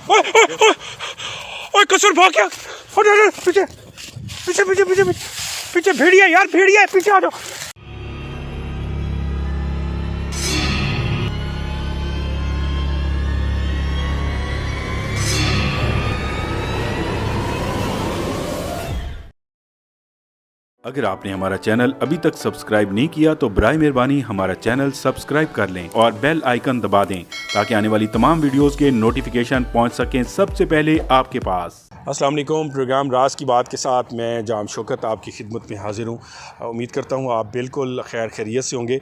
ओए ओए ओए ओए कसूर भाग गया। पीछे पीछे पीछे पीछे पीछे भेड़िया यार, भेड़िया पीछे आ जाओ। अगर आपने हमारा चैनल अभी तक सब्सक्राइब नहीं किया तो बराए मेहरबानी हमारा चैनल सब्सक्राइब कर लें और बेल आइकन दबा दें ताकि आने वाली तमाम वीडियोस के नोटिफिकेशन पहुंच सकें सबसे पहले आपके पास। अस्सलाम वालेकुम। प्रोग्राम राज की बात के साथ मैं जाम शौकत आपकी खिदमत में हाजिर हूँ। उम्मीद करता हूँ आप बिल्कुल खैर खैरियत से होंगे।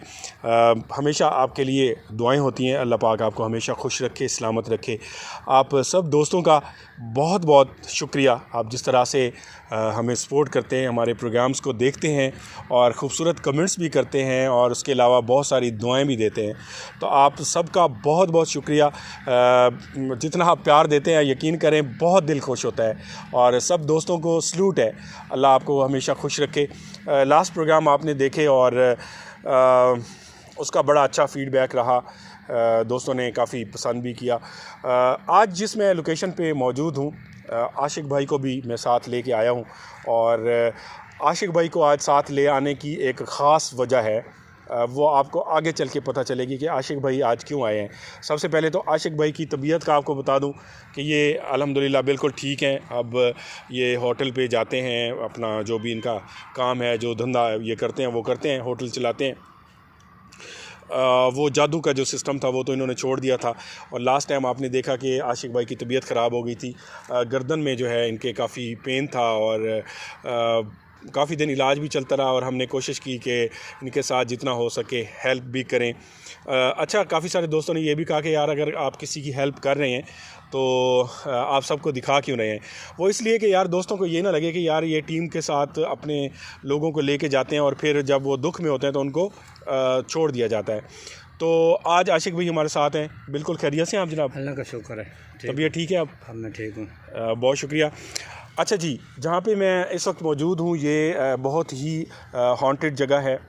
हमेशा आपके लिए दुआएं होती हैं, अल्लाह पाक आपको हमेशा खुश रखे, सलामत रखे। आप सब दोस्तों का बहुत बहुत शुक्रिया, आप जिस तरह से हमें सपोर्ट करते हैं, हमारे प्रोग्राम्स को देखते हैं और ख़ूबसूरत कमेंट्स भी करते हैं और उसके अलावा बहुत सारी दुआएं भी देते हैं। तो आप सबका बहुत बहुत शुक्रिया। जितना आप प्यार देते हैं यकीन करें बहुत दिल खुश होता है और सब दोस्तों को सलूट है। अल्लाह आपको हमेशा खुश रखे। लास्ट प्रोग्राम आपने देखे और उसका बड़ा अच्छा फ़ीडबैक रहा, दोस्तों ने काफ़ी पसंद भी किया। आज जिस मैं लोकेशन पे मौजूद हूँ, आशिक भाई को भी मैं साथ लेके आया हूँ और आशिक भाई को आज साथ ले आने की एक ख़ास वजह है, वो आपको आगे चल के पता चलेगी कि आशिक भाई आज क्यों आए हैं। सबसे पहले तो आशिक भाई की तबीयत का आपको बता दूं कि ये अल्हम्दुलिल्लाह बिल्कुल ठीक हैं। अब ये होटल पे जाते हैं, अपना जो भी इनका काम है, जो धंधा ये करते हैं वो करते हैं, होटल चलाते हैं। वो जादू का जो सिस्टम था वो तो इन्होंने छोड़ दिया था और लास्ट टाइम आपने देखा कि आशिक भाई की तबीयत ख़राब हो गई थी। गर्दन में जो है इनके काफ़ी पेन था और काफ़ी दिन इलाज भी चलता रहा और हमने कोशिश की कि इनके साथ जितना हो सके हेल्प भी करें। अच्छा, काफ़ी सारे दोस्तों ने ये भी कहा कि यार अगर आप किसी की हेल्प कर रहे हैं तो आप सबको दिखा क्यों रहे हैं। वो इसलिए कि यार दोस्तों को ये ना लगे कि यार ये टीम के साथ अपने लोगों को लेके जाते हैं और फिर जब वो दुख में होते हैं तो उनको छोड़ दिया जाता है। तो आज आशिक भाई हमारे साथ हैं। बिल्कुल खैरियत से हैं आप जनाब? अल्लाह का शुक्र है, तबीयत ठीक है अब? मैं ठीक हूँ। बहुत शुक्रिया। अच्छा जी, जहाँ पे मैं इस वक्त मौजूद हूँ ये बहुत ही हॉन्टेड जगह है।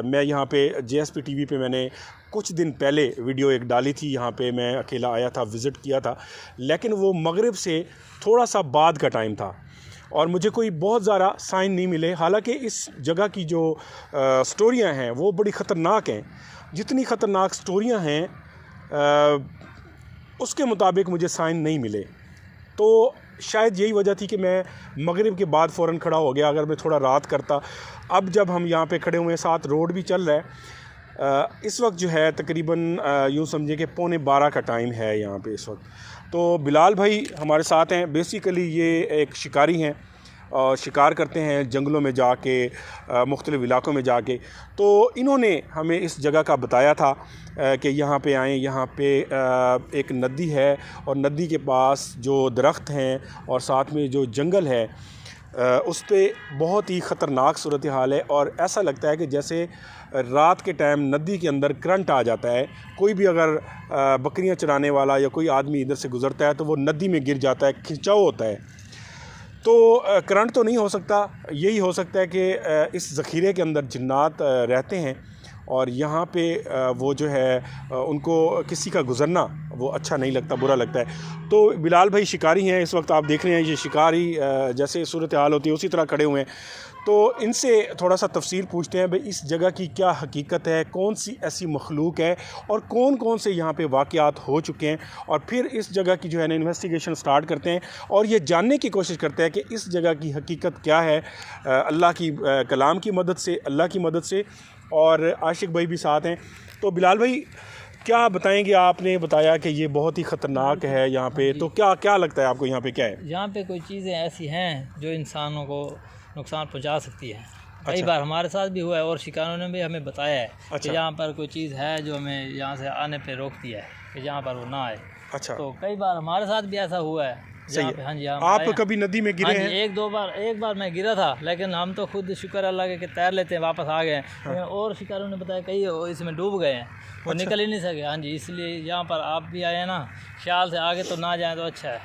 मैं यहाँ पे JSP TV पे मैंने कुछ दिन पहले वीडियो एक डाली थी। यहाँ पे मैं अकेला आया था, विज़िट किया था, लेकिन वो मगरिब से थोड़ा सा बाद का टाइम था और मुझे कोई बहुत ज़्यादा साइन नहीं मिले। हालांकि इस जगह की जो स्टोरियाँ हैं वो बड़ी ख़तरनाक हैं। जितनी ख़तरनाक स्टोरियाँ हैं उसके मुताबिक मुझे साइन नहीं मिले। तो शायद यही वजह थी कि मैं मगरिब के बाद फ़ौरन खड़ा हो गया। अगर मैं थोड़ा रात करता। अब जब हम यहाँ पे खड़े हुए हैं, साथ रोड भी चल रहा है। इस वक्त जो है तकरीबन यूँ समझिए कि 11:15 का टाइम है यहाँ पे इस वक्त। तो बिलाल भाई हमारे साथ हैं। बेसिकली ये एक शिकारी हैं और शिकार करते हैं जंगलों में जाके, मुख्तलिफ़ इलाक़ों में जाके। तो इन्होंने हमें इस जगह का बताया था कि यहाँ पे आएँ। यहाँ पे एक नदी है और नदी के पास जो दरख्त हैं और साथ में जो जंगल है उस पे बहुत ही ख़तरनाक सूरत हाल है और ऐसा लगता है कि जैसे रात के टाइम नदी के अंदर करंट आ जाता है। कोई भी अगर बकरियां चराने वाला या कोई आदमी इधर से गुज़रता है तो वो नदी में गिर जाता है, खिंचाव होता है। तो करंट तो नहीं हो सकता, यही हो सकता है कि इस ज़ख़ीरे के अंदर जिन्नात रहते हैं और यहाँ पे वो जो है उनको किसी का गुज़रना वो अच्छा नहीं लगता, बुरा लगता है। तो बिलाल भाई शिकारी हैं, इस वक्त आप देख रहे हैं ये शिकारी जैसे सूरत हाल होती है उसी तरह खड़े हुए हैं। तो इनसे थोड़ा सा तफसील पूछते हैं भाई इस जगह की क्या हकीकत है, कौन सी ऐसी मखलूक है और कौन कौन से यहाँ पे वाक़यात हो चुके हैं। और फिर इस जगह की जो है ना इन्वेस्टिगेशन स्टार्ट करते हैं और ये जानने की कोशिश करते हैं कि इस जगह की हकीकत क्या है, अल्लाह की कलाम की मदद से, अल्लाह की मदद से। और आशिक भाई भी साथ हैं। तो बिलाल भाई क्या बताएंगे? आपने बताया कि ये बहुत ही ख़तरनाक है यहाँ पे, तो क्या क्या लगता है आपको यहाँ पे क्या है? यहाँ पे कोई चीज़ें ऐसी हैं जो इंसानों को नुकसान पहुँचा सकती है। कई बार हमारे साथ भी हुआ है और शिकारों ने भी हमें बताया है कि यहाँ पर कोई चीज़ है जो हमें यहाँ से आने पे रोकती है कि यहाँ पर वो ना आए। अच्छा, तो कई बार हमारे साथ भी ऐसा हुआ है। सही है। हाँ जी, आप कभी नदी में गिरे हैं? एक बार मैं गिरा था, लेकिन हम तो खुद शुक्र अल्लाह के तैर लेते हैं, वापस आ गए। हाँ। और शिकारों ने बताया कई इसमें डूब गए हैं, वो निकल ही नहीं सके। हाँ जी, इसलिए यहाँ पर आप भी आए हैं ना, ख्याल से आगे तो ना जाए तो अच्छा है।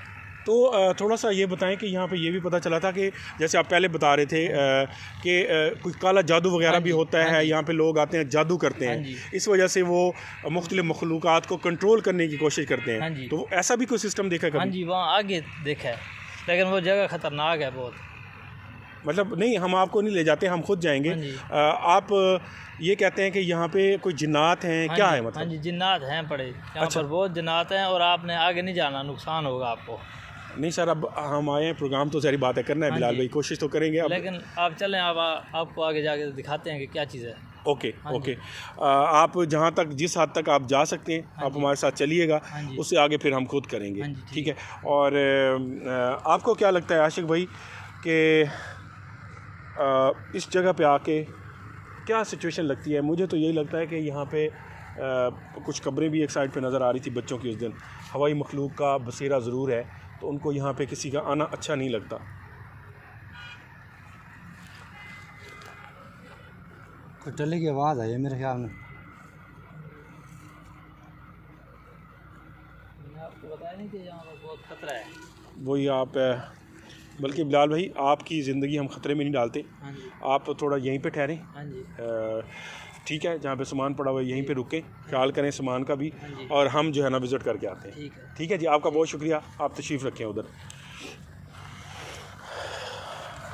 तो थोड़ा सा ये बताएं कि यहाँ पे ये भी पता चला था कि जैसे आप पहले बता रहे थे कि कोई काला जादू वगैरह भी होता है, यहाँ पे लोग आते हैं जादू करते हैं, इस वजह से वो मुख्तलिफ मखलूक़ात को कंट्रोल करने की कोशिश करते हैं, तो ऐसा भी कोई सिस्टम देखा है कभी? हाँ जी, वहाँ आगे देखा है, लेकिन वो जगह ख़तरनाक है बहुत। मतलब नहीं, हम आपको नहीं ले जाते, हम खुद जाएंगे। आप ये कहते हैं कि यहाँ पे कोई जिन्नात हैं, क्या है मतलब? हाँ जी, जिन्नात हैं पड़े यहाँ पर, बहुत जिन्नात हैं, और आपने आगे नहीं जाना, नुकसान होगा आपको। नहीं सर, अब हम आए हैं, प्रोग्राम तो सारी बातें करना है बिलाल भाई, कोशिश तो करेंगे अब। लेकिन आप चलें, आपको आगे जाके दिखाते हैं कि क्या चीज़ है। ओके ओके, आप जहाँ तक जिस हद तक आप जा सकते हैं आप हमारे साथ चलिएगा, उससे आगे फिर हम खुद करेंगे, ठीक है? और आपको क्या लगता है आशिक भाई कि इस जगह पे आके क्या सिचुएशन लगती है? मुझे तो यही लगता है कि यहाँ पे कुछ कब्रें भी एक साइड पे नज़र आ रही थी बच्चों की उस दिन। हवाई मखलूक का बसेरा ज़रूर है, तो उनको यहाँ पे किसी का आना अच्छा नहीं लगता। कोई टल्ले की आवाज़ आई है मेरे ख्याल में। आपको बताया नहीं कि यहाँ पर बहुत खतरा है। वही आप, बल्कि बिलाल भाई आपकी ज़िंदगी हम ख़तरे में नहीं डालते, आप थोड़ा यहीं पे ठहरें, ठीक है? जहाँ पे सामान पड़ा हुआ है यहीं पे रुकें, ख्याल करें सामान का भी, और हम जो है ना विज़िट करके आते हैं, ठीक है जी? आपका बहुत शुक्रिया, आप तशरीफ़ रखें उधर।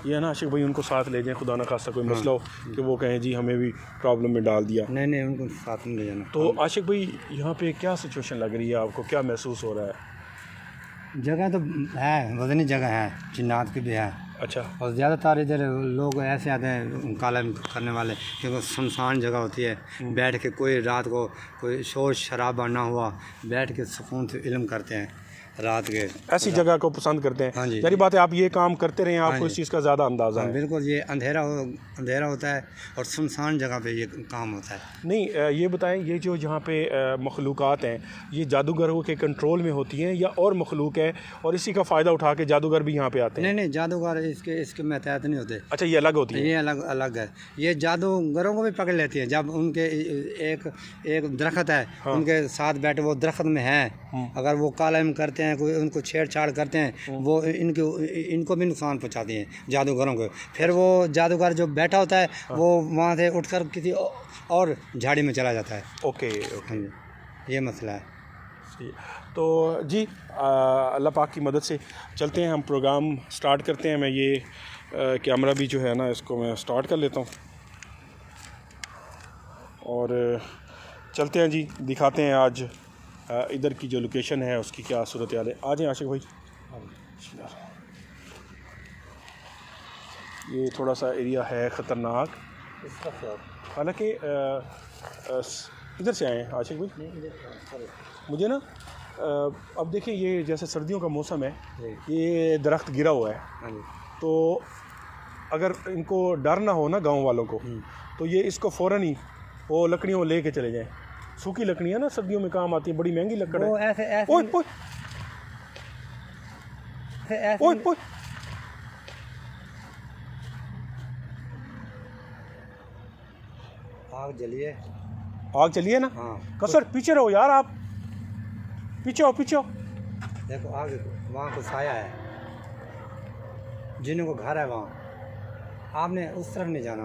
ये है ना आशिक भाई, उनको साथ ले जाएं, खुदा ना खास्ता कोई मसला हो कि वो कहें जी हमें भी प्रॉब्लम में डाल दिया। नहीं, उनको साथ में ले जाना। तो आशिक भाई यहाँ पे क्या सिचुएशन लग रही है आपको, क्या महसूस हो रहा है? जगह तो है, वजनी जगह है, जिन्नात की भी है। अच्छा। और ज़्यादातर इधर लोग ऐसे आते हैं काला करने वाले, क्योंकि सुनसान जगह होती है, बैठ के कोई रात को कोई शोर शराबा ना हुआ, बैठ के सुकून से इल्म करते हैं रात के, ऐसी जगह को पसंद करते हैं। हाँ जी, जारी बात है, आप ये काम करते रहें, आपको इस चीज़ का ज़्यादा अंदाज़ा है। बिल्कुल, ये अंधेरा होता है और सुनसान जगह पे ये काम होता है। नहीं, ये बताएं, ये जो जहाँ पे मखलूक़ात हैं, ये जादूगरों के कंट्रोल में होती हैं या और मखलूक है और इसी का फ़ायदा उठा के जादूगर भी यहाँ पे आते हैं? नहीं, जादूगर इसके महतहत नहीं होते। अच्छा, ये अलग होती है? ये अलग है। ये जादूगरों को भी पकड़ लेती है। जब उनके एक दरख्त है, उनके साथ बैठे, वो दरख्त में हैं, अगर वो कालम करते हैं, कोई उनको छेड़छाड़ करते हैं, वो इनको भी नुकसान पहुंचाती हैं जादूगरों को। फिर वो जादूगर जो बैठा होता है वो वहाँ से उठकर किसी और झाड़ी में चला जाता है। ओके, ये मसला है। तो जी अल्लाह पाक की मदद से चलते हैं, हम प्रोग्राम स्टार्ट करते हैं। मैं ये कैमरा भी जो है ना, इसको मैं स्टार्ट कर लेता हूँ और चलते हैं जी, दिखाते हैं आज इधर की जो लोकेशन है उसकी क्या सूरत हाल है। आ जाएं आशिक भाई। ये थोड़ा सा एरिया है ख़तरनाक, हालांकि इधर से आए हैं आशिक भाई। मुझे ना अब देखिए, ये जैसे सर्दियों का मौसम है, ये दरख्त गिरा हुआ है, तो अगर इनको डर ना हो ना गांव वालों को, तो ये इसको फ़ौरन ही वो लकड़ियों ले के चले जाएं। सूखी लकड़ियाँ ना सर्दियों में काम आती है, बड़ी महंगी लकड़ है। ओए आग जलिए ना। हाँ, कसर पीछे रहो यार, आप पीछे हो। देखो आगे वहाँ को साया है, जिन्हों को घर है वहाँ, आपने उस तरफ नहीं जाना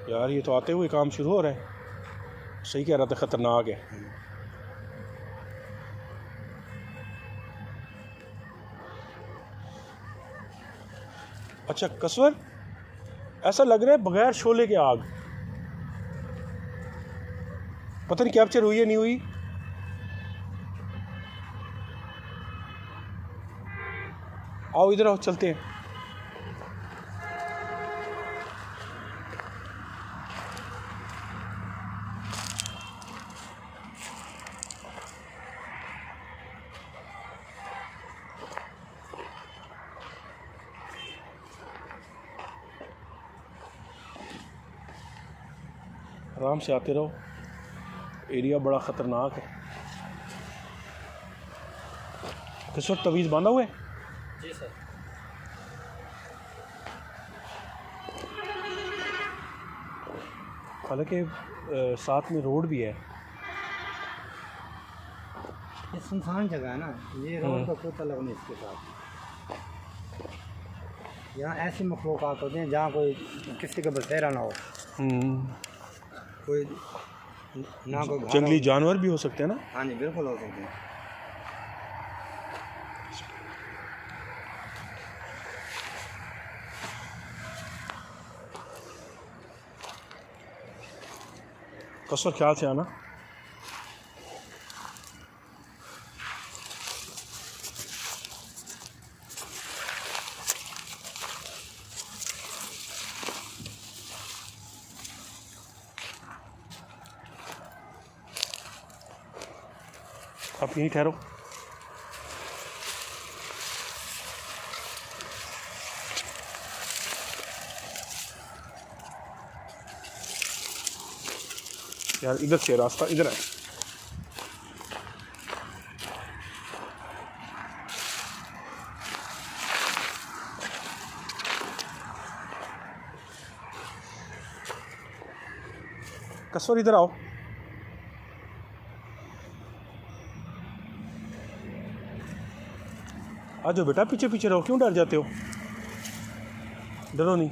यार। ये तो आते हुए काम शुरू हो रहा है, सही कह रहा था, ख़तरनाक है। अच्छा कसवर, ऐसा लग रहा है बगैर शोले के आग, पता नहीं कैप्चर हुई है नहीं हुई। आओ इधर आओ, चलते हैं। आराम से आते रहो, एरिया बड़ा ख़तरनाक है। किस वक्त तवीज़ बांधा हुआ है? जी सर। हालांकि साथ में रोड भी है। ये सुनसान जगह है ना, ये रोड का कोई तल्लुक नहीं इसके साथ। यहाँ ऐसी मखलूक़ात होती हैं जहाँ कोई किसी का बसेरा ना हो, कोई ना कोई जंगली जानवर भी हो सकते हैं ना। हाँ जी बिल्कुल हो सकते हैं। कसर ख्याल से आना। आप यहीं ठहरो। यार इधर से रास्ता इधर है। कसौर इधर आओ। आ जाओ बेटा, पीछे पीछे रहो, क्यों डर जाते हो? डरो नहीं।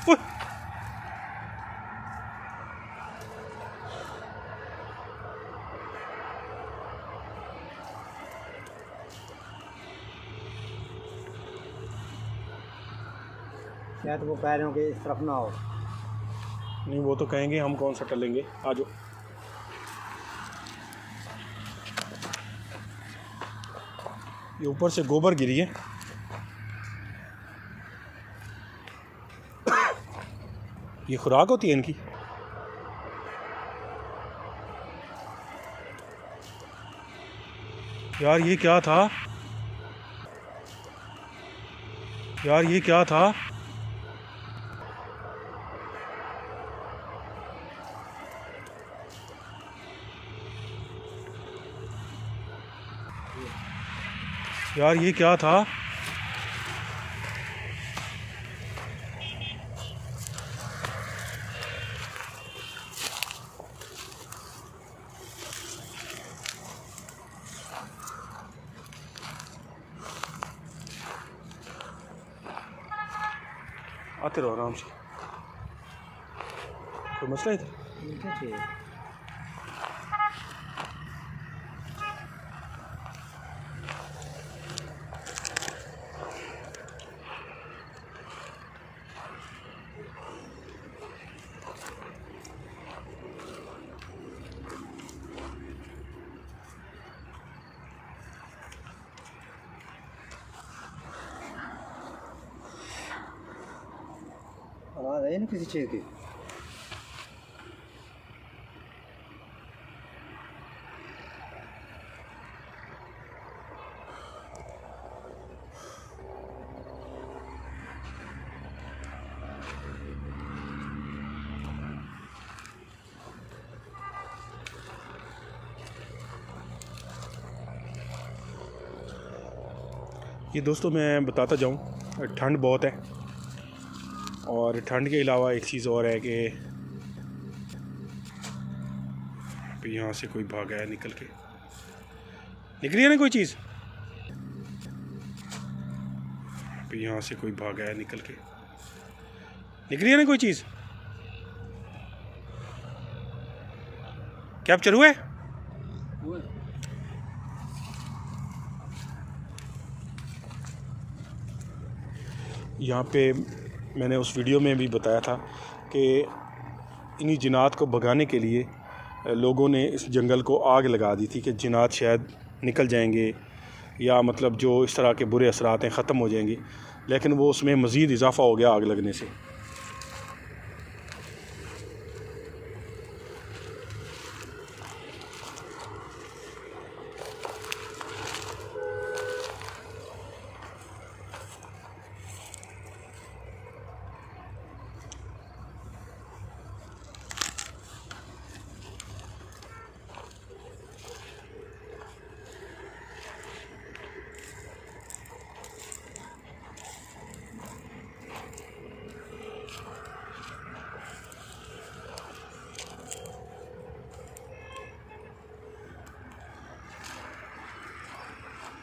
उह! शायद वो कह रहे हो कि इस तरफ ना हो। नहीं, वो तो कहेंगे, हम कौन सा टलेंगे। आ जाओ। ये ऊपर से गोबर गिरी है। ये खुराक होती है इनकी। यार ये क्या था? यार ये क्या था? यार ये क्या था? आते रहो आराम से। कोई मसला है? क्या चाहिए? आवाज़ आई ना किसी चीज़ की? ये दोस्तों मैं बताता जाऊँ, ठंड बहुत है और ठंड के अलावा एक चीज़ और है कि यहाँ से कोई भागा है निकल के। निकली है ना कोई चीज़? यहाँ से कोई भागा है निकल के। निकली है ना कोई चीज़? कैप्चर हुए? यहाँ पे मैंने उस वीडियो में भी बताया था कि इन्हीं जिन्नात को भगाने के लिए लोगों ने इस जंगल को आग लगा दी थी कि जिन्नात शायद निकल जाएंगे या मतलब जो इस तरह के बुरे असरात हैं ख़त्म हो जाएंगे, लेकिन वो उसमें मज़ीद इजाफ़ा हो गया आग लगने से।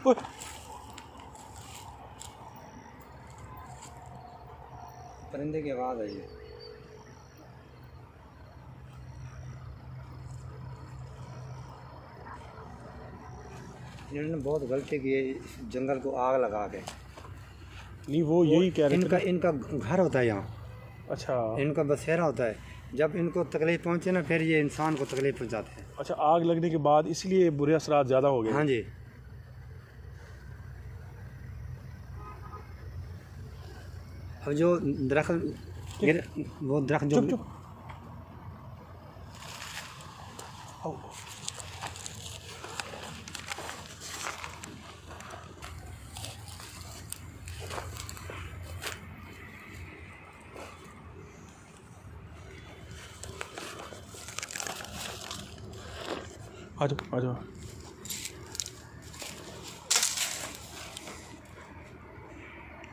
ओए, परिंदे की आवाज़ है ये। इन्होंने बहुत गलती की है इस जंगल को आग लगा के। नहीं वो यही कह रहे थे। इनका घर होता है यहाँ, अच्छा इनका बसेरा होता है। जब इनको तकलीफ पहुँचे ना, फिर ये इंसान को तकलीफ पहुँचाते हैं। अच्छा, आग लगने के बाद इसलिए बुरे असरात ज़्यादा हो गए। हाँ जी। अब जो दरख्त वो दरख्त जो चुप चुप। आओ। आ जाओ आ जाओ।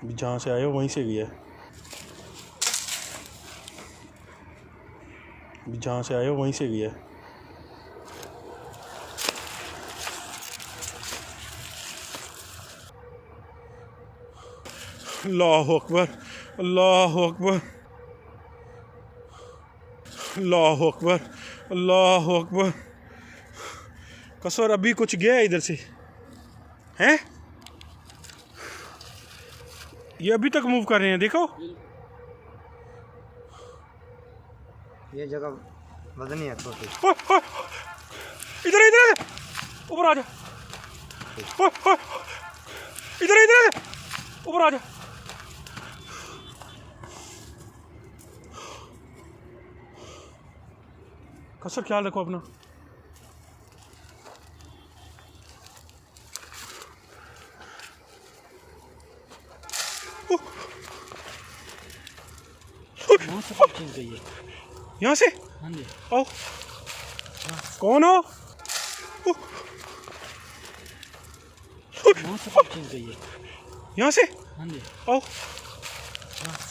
जहाँ से आए हो वहीं से गया है। जहाँ से आए हो वहीं से गया है। अल्लाह अकबर, अल्लाह अकबर, अल्लाह अकबर, अल्लाह अकबर। कसर अभी कुछ गया है इधर से, हैं? ये अभी तक मूव कर रहे हैं, देखो। ये जगह वजनी है छोटी। इधर इधर ऊपर आ जा। इधर इधर ऊपर आ जा। कसर ख्याल रखो अपना। यहाँ से हाँ जी। आओ। कौन हो? यहाँ से हाँ जी। आओ।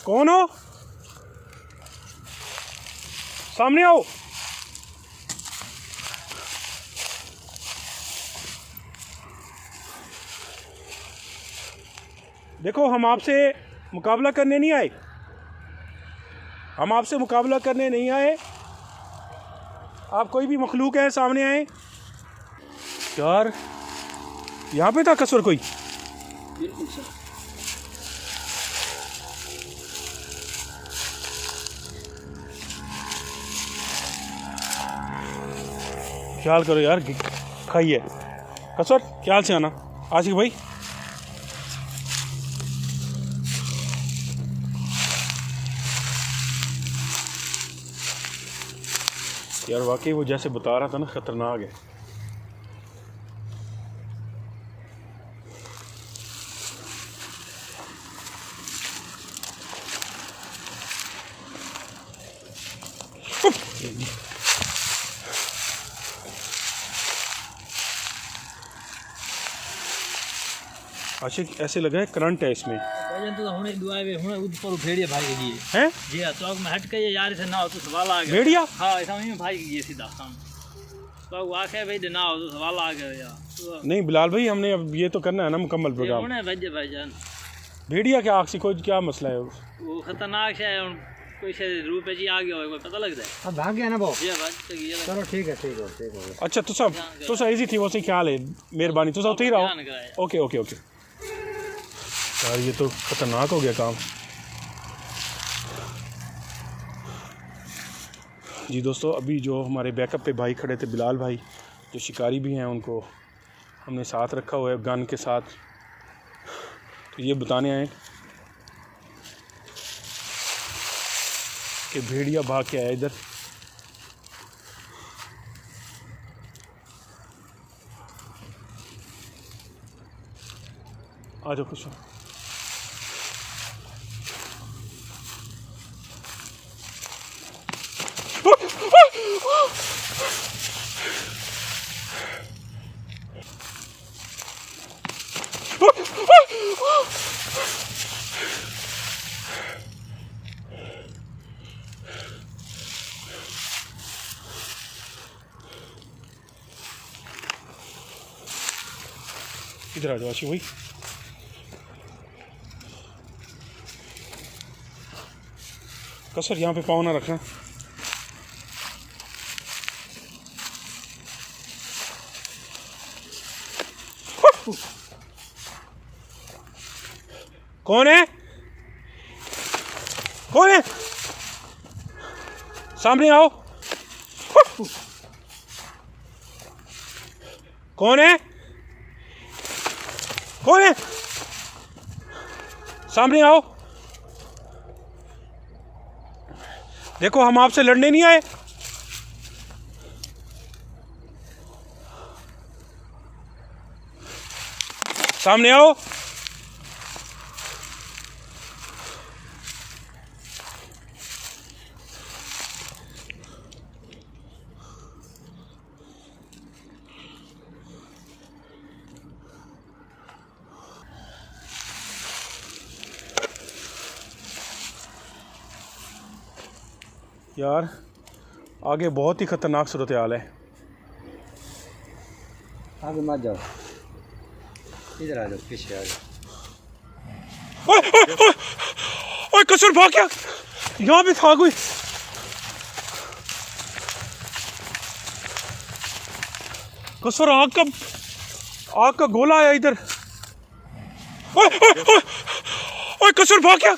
कौन हो? सामने आओ। देखो, हम आपसे मुकाबला करने नहीं आए, हम आपसे मुकाबला करने नहीं आए। आप कोई भी मखलूक है, सामने आए। यार यहाँ पे था कसर कोई? बिल्कुल सर। ख्याल करो यार, खाइए कसर, ख्याल से आना। आशिक भाई यार, वाकई वो जैसे बता रहा था ना, खतरनाक है। आशिक ऐसे लगा है करंट है इसमें। भजन तो हुणे दुआए वे हुणे ऊपर भेड़िया भाग गई हैं? जी हां, चौक में हट के यार से ना हो तो सवाल आ गया। भेड़िया? हां, ऐसा में भाग गई सीधा सामने। तो वो आके भाई ना हो तो सवाल आ गया यार। तो नहीं बिलाल भाई, हमने अब ये तो करना है ना मुकम्मल प्रोग्राम। हुणे भजे भाईजान, भेड़िया क्या आखसी कोई क्या मसला है? वो खतरनाक है। कोई से रूप है जी आ गया होगा, पता लगता है। अब भाग गया ना वो। जी भाग तो गया। चलो ठीक है, ठीक है, ठीक है। अच्छा तुसा इजी थी, वो से ख्याल है, मेहरबानी तुसा उते ही रहो। Okay okay okay. यार ये तो खतरनाक हो गया काम। जी दोस्तों, अभी जो हमारे बैकअप पे भाई खड़े थे, बिलाल भाई जो शिकारी भी हैं, उनको हमने साथ रखा हुआ है गन के साथ। तो ये बताने आए कि भेड़िया भाग के आया इधर। आ जाओ कुछ। इधर आ जाओ आशिफ भाई। कसर यहाँ पे पाँव ना रखना। कौन है? कौन है? सामने आओ। कौन है? कौन है? सामने आओ। देखो हम आपसे लड़ने नहीं आए। सामने आओ। यार आगे बहुत ही ख़तरनाक सूरत हाल है। आगे मत जाओ, इधर आ जाओ, पीछे आ जाओ। ओए ओए ओए ओए कसर भाग गया। यहाँ पे था कोई। कसर आग का गोला आया इधर। ओए ओए ओए ओए कसर भाग गया।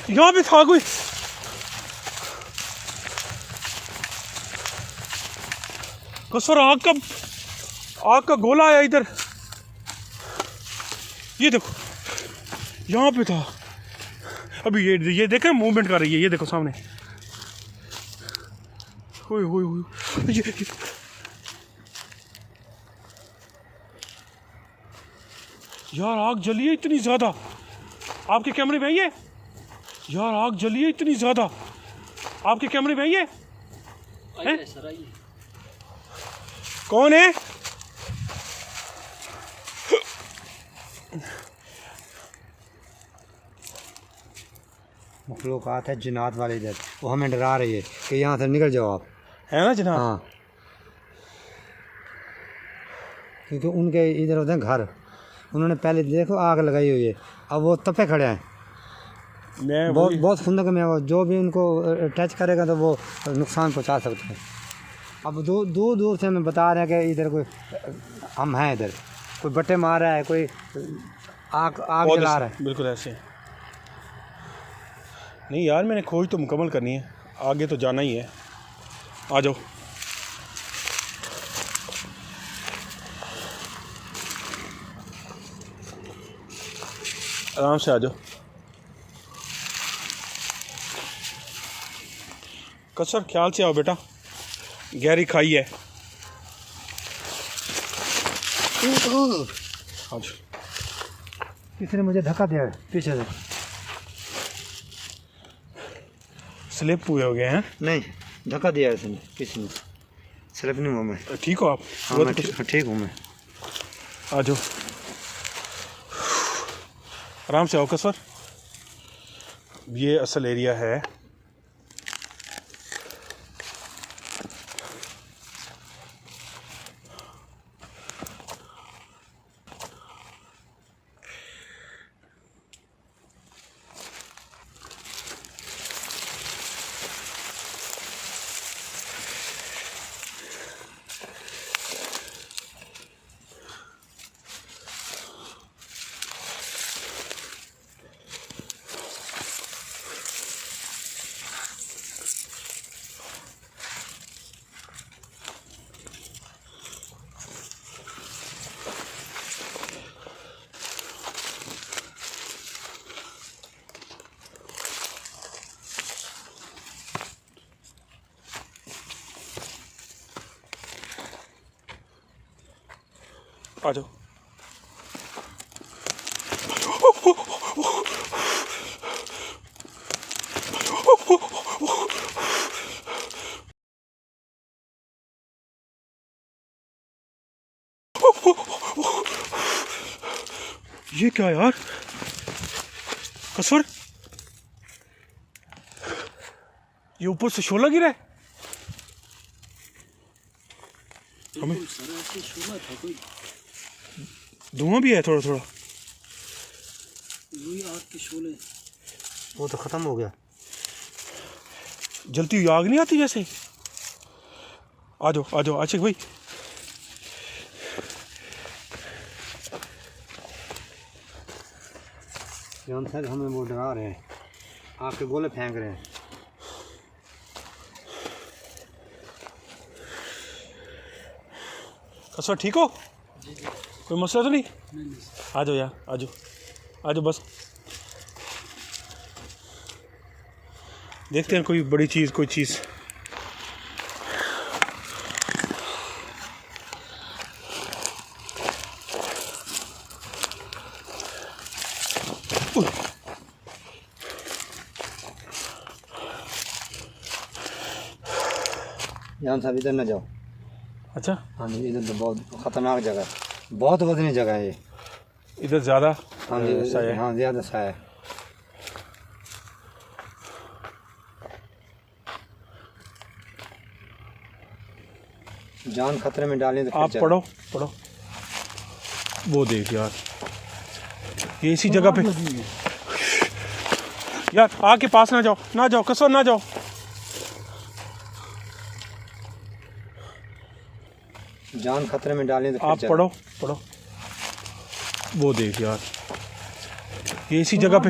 यहाँ पे था कोई। कसर आग का गोला आया इधर। ये देखो यहाँ पे था। अभी ये देख रहे हैं मूवमेंट कर रही है। ये देखो सामने। ओए ओए ओए ये। यार आग जली है इतनी ज्यादा। आपके कैमरे में आई है? यार आग जली है इतनी ज्यादा। आपके कैमरे में आई है? कौन है? मखलूक़ात है जिन्नात वाले इधर, वो हमें डरा रही है कि यहाँ से निकल जाओ आप। है ना जनाब? हाँ, क्योंकि उनके इधर होते हैं घर। उन्होंने पहले देखो आग लगाई हुई है, अब वो तपे खड़े हैं। मैं बहुत खुंदक में वो, जो भी उनको टच करेगा तो वो नुकसान पहुँचा सकते हैं। अब दूर दूर से हमें बता रहे हैं कि इधर कोई हम हैं, इधर कोई बट्टे मार रहा है, कोई आग जला रहा है। बिल्कुल ऐसे नहीं यार, मैंने खोज तो मुकम्मल करनी है, आगे तो जाना ही है। आ जाओ। आराम से आ जाओ। कसर ख्याल से आओ बेटा, गहरी खाई है। आ जाओ। किसी ने मुझे धक्का दिया पीछे से। स्लिप हुए हो गए हैं? नहीं, धक्का दिया है इसने, किसी ने। स्लिप नहीं हुआ मैं। ठीक हो आप? हाँ, मैं ठीक हूँ मैं। आ जाओ, आराम से आओ कसर। ये असल एरिया है। आ जाओ। ये क्या यार कसर, ये ऊपर से शोला गिरा है। हमें धुआं भी है थोड़ा थोड़ा। आग के शोले वो तो ख़त्म हो गया। जलती हुई आग नहीं आती जैसे। आ जाओ आशिक भाई। जान साहब हमें वो डरा रहे हैं, आग के गोले फेंक रहे हैं। कसवा ठीक हो? कोई मसला तो नहीं? आ जाओ यार, आ जाओ बस। देखते हैं कोई बड़ी चीज़, कोई चीज़। जान साहब इधर न जाओ। अच्छा, हाँ जी, इधर तो बहुत ख़तरनाक जगह है, बहुत वजनी जगह है ये। इधर ज़्यादा हाँ जी, साया। हाँ ज़्यादा साया है। जान खतरे में डालें तो आप फिर पढ़ो। वो देख यार, ये इसी जगह पे यार। आग के पास ना जाओ कसो, ना जाओ। जान खतरे में डालें तो फिर आप पढ़ो। वो देख यार, ये इसी जगह पे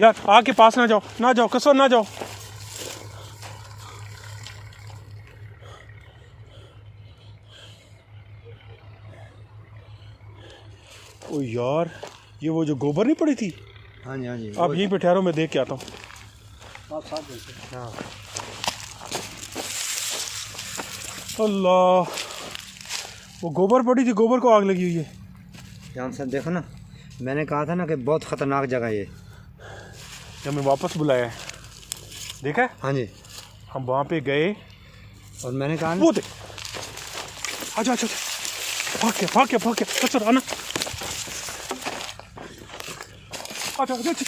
यार। आग के पास ना जाओ कसो, ना जाओ। ओ यार, ये वो जो गोबर नहीं पड़ी थी। हाँ जी, हाँ जी। आप यहीं पे ठहरो, मैं देख के आता हूँ। आप साथ बैठे। हाँ अल्लाह, वो गोबर पड़ी थी, गोबर को आग लगी हुई है। जान साहब देखो ना, मैंने कहा था ना कि बहुत ख़तरनाक जगह है ये। हमें वापस बुलाया है, देखा है? हाँ जी, हम वहाँ पे गए और मैंने कहा ना, वो देख। अच्छा, भाग के अच्छा आना। अच्छा।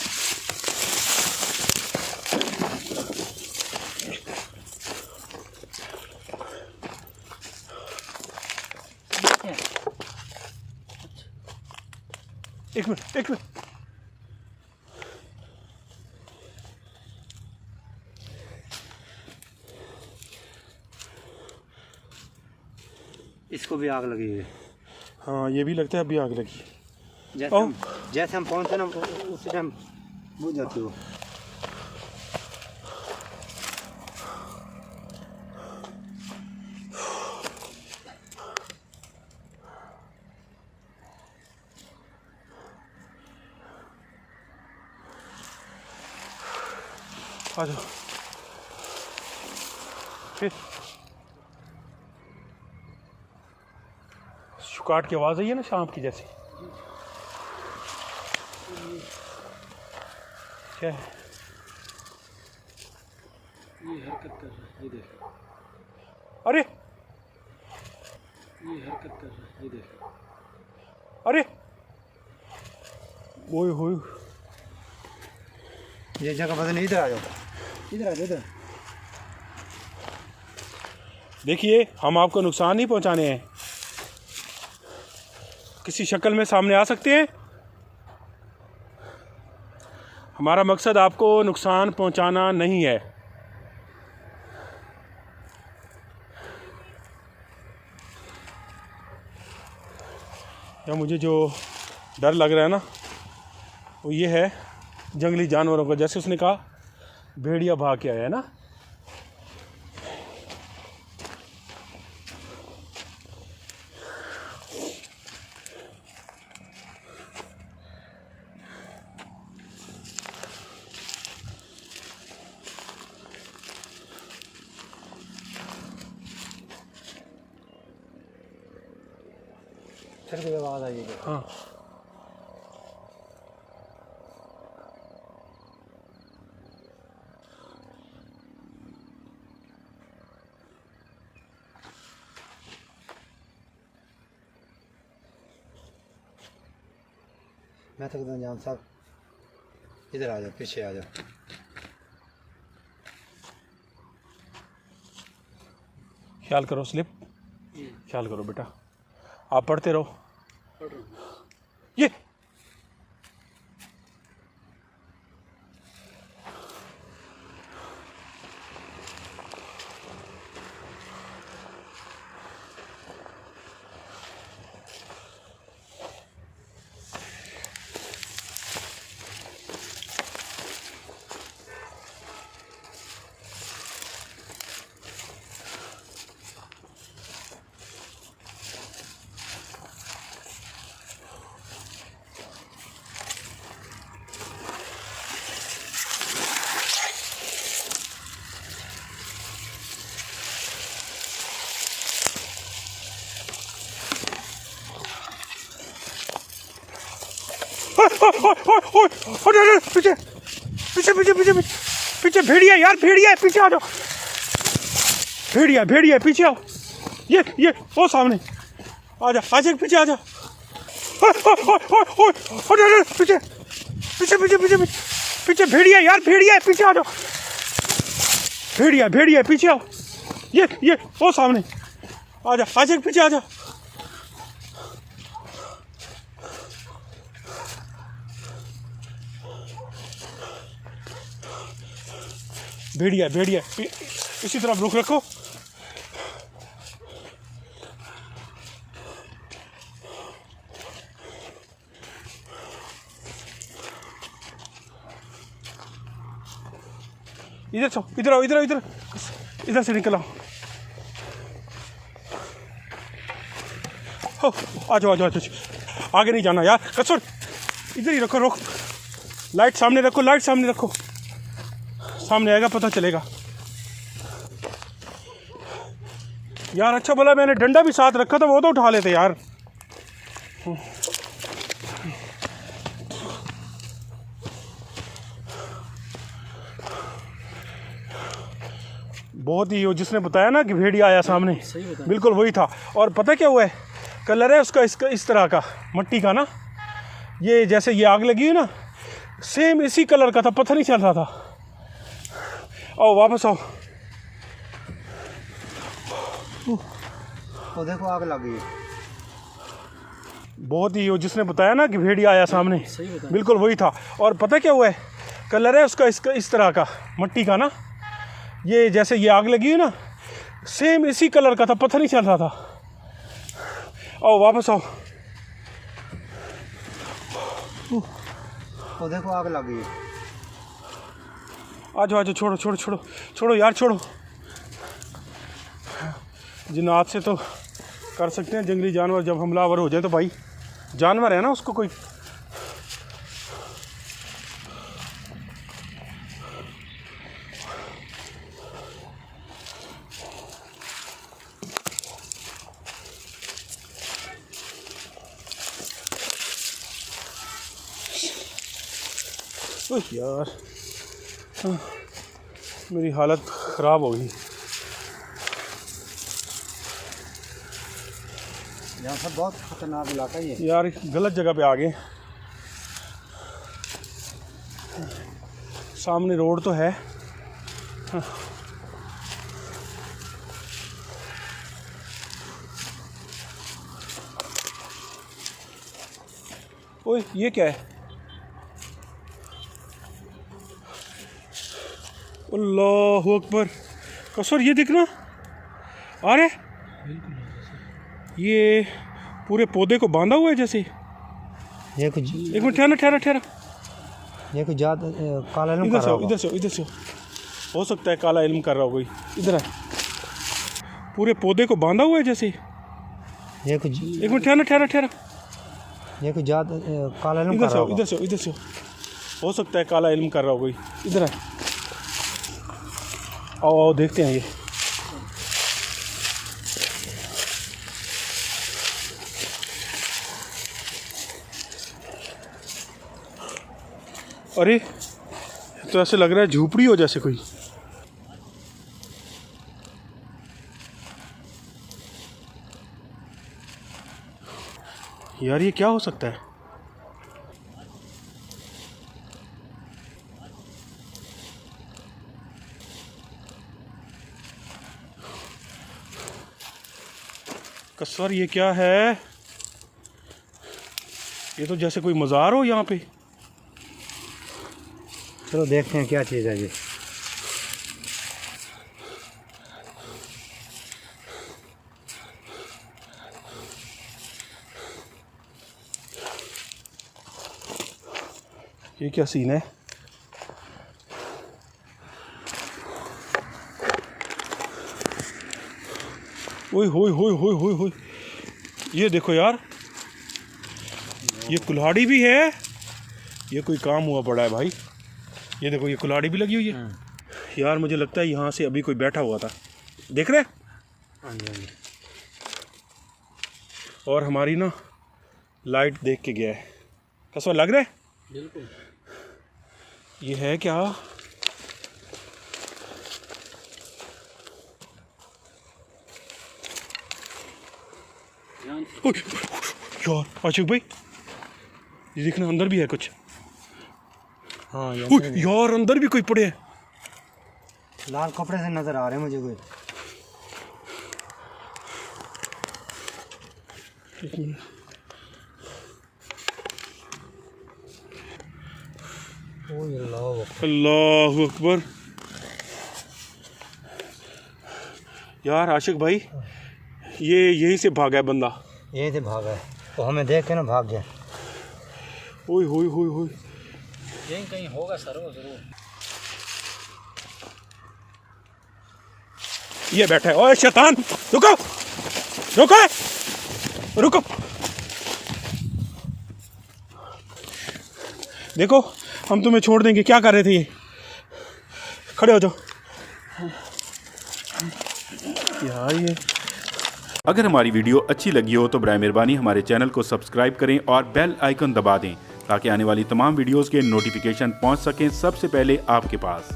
एक मिनट। इसको भी आग लगी है। हाँ, ये भी लगता है अभी आग लगी। जैसे हम पहुँचे ना उस टाइम बुझ जाती हो। आ जाओ फिर। शुकाट की आवाज़ आई है ना शाम की जैसी। क्या है? ये हरकत कर रहा है, ये देखो। अरे ये हरकत कर रहा है, ये देखो। अरे ओए होए, ये जगह पता नहीं। इधर आ जाओ, इधर। देखिए, हम आपको नुकसान नहीं पहुंचाने हैं। किसी शक्ल में सामने आ सकते हैं। हमारा मकसद आपको नुकसान पहुंचाना नहीं है। या मुझे जो डर लग रहा है ना, वो ये है जंगली जानवरों का। जैसे उसने कहा भेड़िया भाग के आया है ना। फिर कोई आवाज़ आई है। हाँ, मैं तो कहता हूँ जान साहब इधर आ जाओ, पीछे आ जाओ। ख्याल करो स्लिप, ख्याल करो बेटा। आप पढ़ते रहो। ये पीछे पीछे पीछे पीछे पीछे भेड़िया यार, भेड़िया है, पीछे आ जाओ। भेड़िया भेड़िया पीछे आओ। ये वो सामने आ जा, पीछे आ जा। पीछे पीछे पीछे पीछे पीछे भेड़िया यार, भेड़िया है, पीछे आ जाओ। भेड़िया पीछे आओ। ये वो सामने आ जा, पीछे आ जा। भेड़िया इसी तरफ रुख रखो। इधर आओ, इधर से निकल आओ। आ जाओ। आगे नहीं जाना यार, कसर इधर ही रखो। रोक, लाइट सामने रखो। सामने आएगा पता चलेगा यार। अच्छा भला मैंने डंडा भी साथ रखा था, वो तो उठा लेते यार। बहुत ही, जिसने बताया ना कि भेड़िया आया सामने, बिल्कुल वही था। और पता क्या हुआ है, कलर है उसका इस तरह का, मट्टी का ना, ये जैसे ये आग लगी है ना, सेम इसी कलर का था, पता नहीं चल रहा था। आओ वापस आओ। वो देखो आग लग गई। बहुत ही, जिसने बताया ना कि भेड़िया आया सामने, बिल्कुल वही था। और पता क्या हुआ है, कलर है उसका इस तरह का, मट्टी का ना, ये जैसे ये आग लगी है ना, सेम इसी कलर का था, पता नहीं चल रहा था। आओ वापस आओ। वो देखो आग लग गई। आ जाओ, छोड़ो यार, छोड़ो। जिन्नात से तो कर सकते हैं, जंगली जानवर जब हमलावर हो जाए तो भाई जानवर है ना, उसको कोई यार। मेरी हालत ख़राब हो गई। यहाँ पर बहुत खतरनाक इलाका है ये यार, गलत जगह पे आ गए। सामने रोड तो है। ओए ये क्या है? अल्लाह अकबर। कसर ये दिखना, अरे ये पूरे पौधे को बांधा हुआ है जैसे। ये कुछ, एक मिनट ठहरा। ये कुछ काला इल्म कर रहा होगा। इधर से हो सकता है काला इल्म कर रहा हो कोई। इधर है, पूरे पौधे को बांधा हुआ है जैसे। ये कुछ, एक मिनट ठहरा। ये कुछ काला इल्म कर रहा होगा। इधर से हो सकता है काला इल्म कर रहा हो कोई। इधर है, आओ देखते हैं ये। अरे तो ऐसे लग रहा है झोपड़ी हो जैसे कोई। यार ये क्या हो सकता है? कसर ये क्या है? ये तो जैसे कोई मज़ार हो यहाँ पे। चलो देखते हैं क्या चीज़ है जी। ये क्या सीन है? ओए होए होए होए होए होए, ये देखो यार, ये कुल्हाड़ी भी है। ये कोई काम हुआ पड़ा है भाई। ये देखो, ये कुल्हाड़ी भी लगी हुई है यार। मुझे लगता है यहाँ से अभी कोई बैठा हुआ था, देख रहे? हाँ जी, हाँ जी। और हमारी ना लाइट देख के गया है। कैसा लग रहा है? बिल्कुल। ये है क्या? यार आशिक भाई, ये देखना, अंदर भी है कुछ। हाँ यार अंदर भी कोई पड़े हैं। लाल कपड़े से नज़र आ रहे हैं मुझे कोई। एक मिनट। अल्लाह अकबर। यार आशिक भाई, ये यहीं से भागा है बंदा। यहीं से भागा है, तो हमें देख के ना भाग गया। ओए होए होए होए, यहीं कहीं होगा सर, वो जरूर। ये बैठा है। ओए शैतान, रुको रुको रुको। देखो, हम तुम्हें छोड़ देंगे। क्या कर रहे थे ये? खड़े हो जाओ यार। ये अगर हमारी वीडियो अच्छी लगी हो तो बराए मेहरबानी हमारे चैनल को सब्सक्राइब करें और बेल आइकन दबा दें ताकि आने वाली तमाम वीडियोस के नोटिफिकेशन पहुंच सकें सबसे पहले आपके पास।